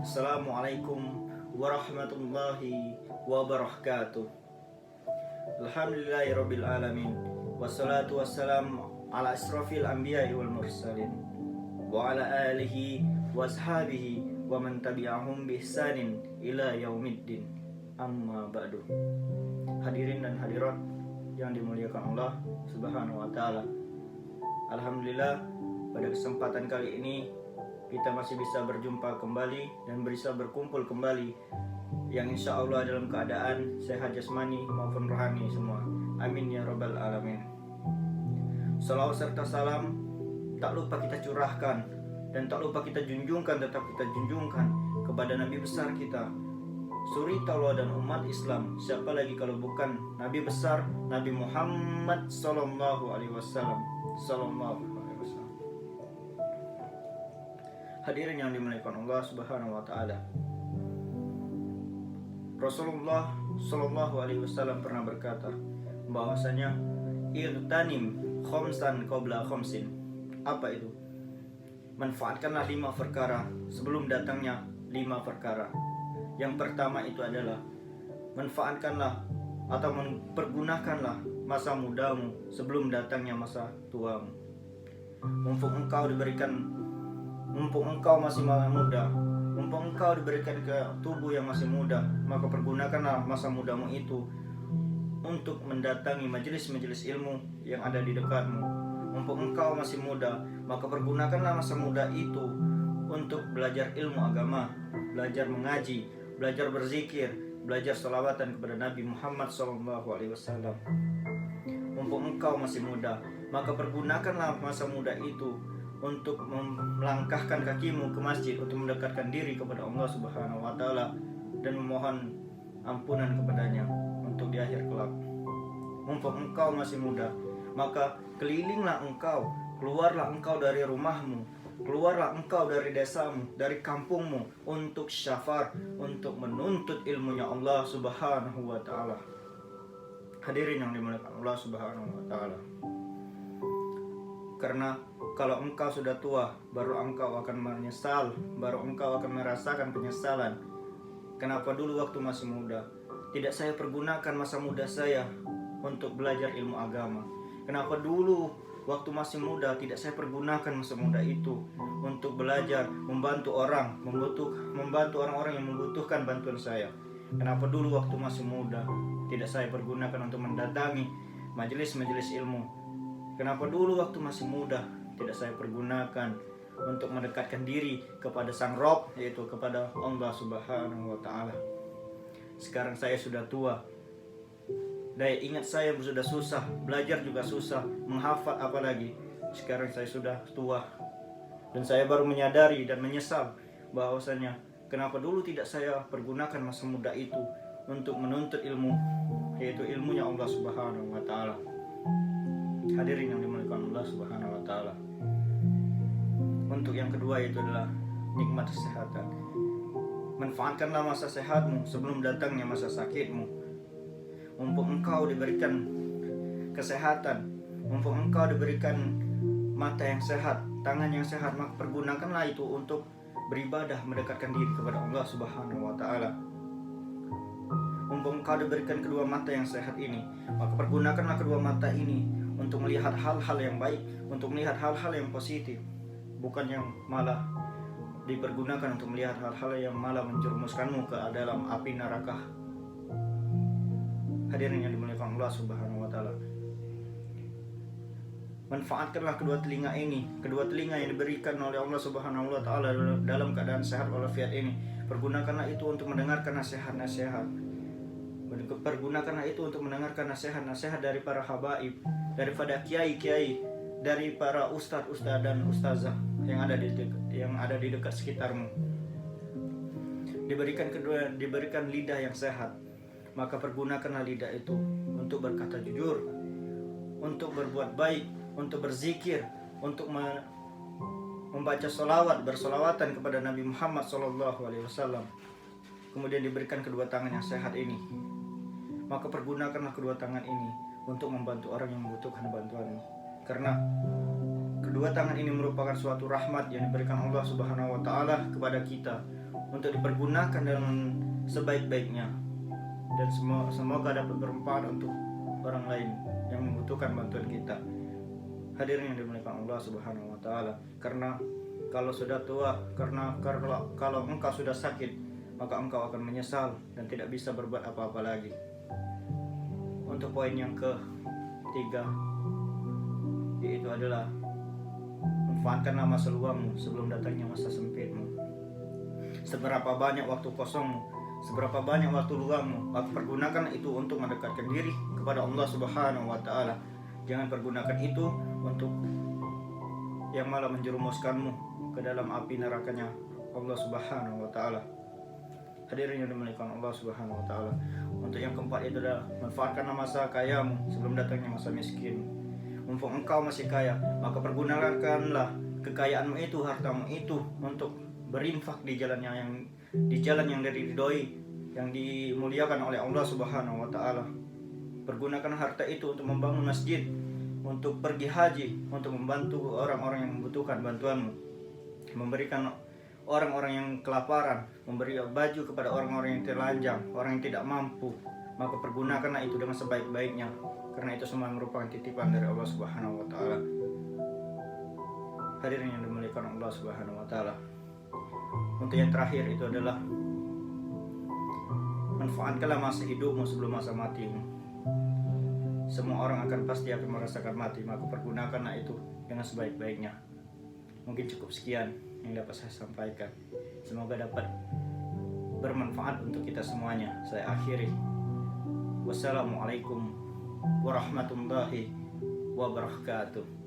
Assalamualaikum warahmatullahi wabarakatuh. Alhamdulillahirabbil alamin. Wassalatu wassalamu ala asrofil anbiya'i wal mursalin wa ala alihi wa ashabihi wa man tabi'ahum bi ihsanin ila yaumiddin. Amma ba'du. Hadirin dan hadirat yang dimuliakan Allah Subhanahu wa taala. Alhamdulillah, pada kesempatan kali ini kita masih bisa berjumpa kembali dan bisa berkumpul kembali, yang insya Allah dalam keadaan sehat jasmani maupun rohani semua. Amin ya rabbal alamin. Salawat serta salam tak lupa kita curahkan dan tak lupa kita junjungkan, tetap kita junjungkan kepada Nabi besar kita, suri Allah dan umat Islam. Siapa lagi kalau bukan Nabi besar, Nabi Muhammad sallallahu alaihi wasallam. Hadirin yang dimuliakan Allah Subhanahu wa taala. Rasulullah sallallahu alaihi wasallam pernah berkata bahwasanya irtanim khamsan qabla khamsin. Apa itu? Manfaatkanlah 5 perkara sebelum datangnya 5 perkara. Yang pertama itu adalah manfaatkanlah atau mempergunakanlah masa mudamu sebelum datangnya masa tuamu. Mumpung engkau masih muda, mumpung engkau diberikan ke tubuh yang masih muda, maka pergunakanlah masa mudamu itu untuk mendatangi majelis-majelis ilmu yang ada di dekatmu. Mumpung engkau masih muda, maka pergunakanlah masa muda itu untuk belajar ilmu agama, belajar mengaji, belajar berzikir, belajar sholawatan kepada Nabi Muhammad SAW. Mumpung engkau masih muda, maka pergunakanlah masa muda itu untuk melangkahkan kakimu ke masjid, untuk mendekatkan diri kepada Allah Subhanahu wa taala dan memohon ampunan kepadanya untuk di akhir kelak. Mumpung engkau masih muda, maka kelilinglah engkau, keluarlah engkau dari rumahmu, keluarlah engkau dari desamu, dari kampungmu untuk syafar, untuk menuntut ilmunya Allah Subhanahu wa taala. Hadirin yang dimuliakan Allah Subhanahu wa taala. Karena kalau engkau sudah tua, baru engkau akan menyesal, baru engkau akan merasakan penyesalan. Kenapa dulu waktu masih muda tidak saya pergunakan masa muda saya untuk belajar ilmu agama? Kenapa dulu waktu masih muda tidak saya pergunakan masa muda itu untuk belajar, membantu orang-orang yang membutuhkan bantuan saya? Kenapa dulu waktu masih muda tidak saya pergunakan untuk mendatangi majelis-majelis ilmu? Kenapa dulu waktu masih muda tidak saya pergunakan untuk mendekatkan diri kepada Sang Rob, yaitu kepada Allah Subhanahu wa taala? Sekarang saya sudah tua, daya ingat saya sudah susah, belajar juga susah, menghafal apalagi. Sekarang saya sudah tua dan saya baru menyadari dan menyesal bahwasanya kenapa dulu tidak saya pergunakan masa muda itu untuk menuntut ilmu, yaitu ilmunya Allah Subhanahu wa taala. Hadirin yang dimuliakan Allah Subhanahu wa taala. Untuk yang kedua itu adalah nikmat kesehatan. Manfaatkanlah masa sehatmu sebelum datangnya masa sakitmu. Mumpung engkau diberikan kesehatan, mumpung engkau diberikan mata yang sehat, tangan yang sehat, maka pergunakanlah itu untuk beribadah, mendekatkan diri kepada Allah Subhanahu wa taala. Mumpung engkau diberikan kedua mata yang sehat ini, maka pergunakanlah kedua mata ini untuk melihat hal-hal yang baik, untuk melihat hal-hal yang positif, bukan yang malah dipergunakan untuk melihat hal-hal yang malah menjerumuskanmu ke dalam api neraka. Hadirin yang dimuliakan Allah Subhanahu wa taala. Manfaatkanlah kedua telinga ini, kedua telinga yang diberikan oleh Allah Subhanahu wa taala dalam keadaan sehat walafiat ini. Pergunakanlah itu untuk mendengarkan nasihat-nasihat. Pergunakanlah itu untuk mendengarkan nasihat-nasihat dari para habaib, daripada kiai-kiai, dari para ustadz dan ustazah yang ada di dekat sekitarmu. Diberikan lidah yang sehat, maka pergunakanlah lidah itu untuk berkata jujur, untuk berbuat baik, untuk berzikir, untuk membaca bersolawatan kepada Nabi Muhammad SAW. Kemudian diberikan kedua tangan yang sehat ini, maka pergunakanlah kedua tangan ini untuk membantu orang yang membutuhkan bantuanmu. Karena kedua tangan ini merupakan suatu rahmat yang diberikan Allah Subhanahu wa taala kepada kita untuk dipergunakan dengan sebaik-baiknya, dan semoga dapat bermanfaat untuk orang lain yang membutuhkan bantuan kita. Hadirin yang dimuliakan Allah Subhanahu wa taala, karena kalau sudah tua, kalau engkau sudah sakit, maka engkau akan menyesal dan tidak bisa berbuat apa-apa lagi. Untuk poin yang ketiga, yaitu adalah manfaatkanlah masa luangmu sebelum datangnya masa sempitmu. Seberapa banyak waktu kosongmu, seberapa banyak waktu luangmu, maka pergunakan itu untuk mendekatkan diri kepada Allah Subhanahu wa taala. Jangan pergunakan itu untuk yang malah menjerumuskanmu ke dalam api nerakanya Allah Subhanahu wa taala. Hadirin yang dimuliakan Allah Subhanahu wa taala. Untuk yang keempat itu adalah manfaatkanlah masa kayamu sebelum datangnya masa miskin. Mumpung engkau masih kaya, maka pergunakanlah kekayaanmu itu, hartamu itu untuk berinfak di jalan yang diridhoi, yang dimuliakan oleh Allah Subhanahu wa taala. Pergunakan harta itu untuk membangun masjid, untuk pergi haji, untuk membantu orang-orang yang membutuhkan bantuanmu, memberikan orang-orang yang kelaparan, memberi baju kepada orang-orang yang telanjang, orang yang tidak mampu. Maka pergunakanlah itu dengan sebaik-baiknya, karena itu semua merupakan titipan dari Allah Subhanahu wa taala. Hadirin yang dimuliakan Allah Subhanahu wa taala. Untuk yang terakhir itu adalah manfaatkanlah masa hidupmu sebelum masa matimu. Semua orang pasti akan merasakan mati, maka pergunakanlah itu dengan sebaik-baiknya. Mungkin cukup sekian yang dapat saya sampaikan. Semoga dapat bermanfaat untuk kita semuanya. Saya akhiri. Wassalamualaikum warahmatullahi wabarakatuh.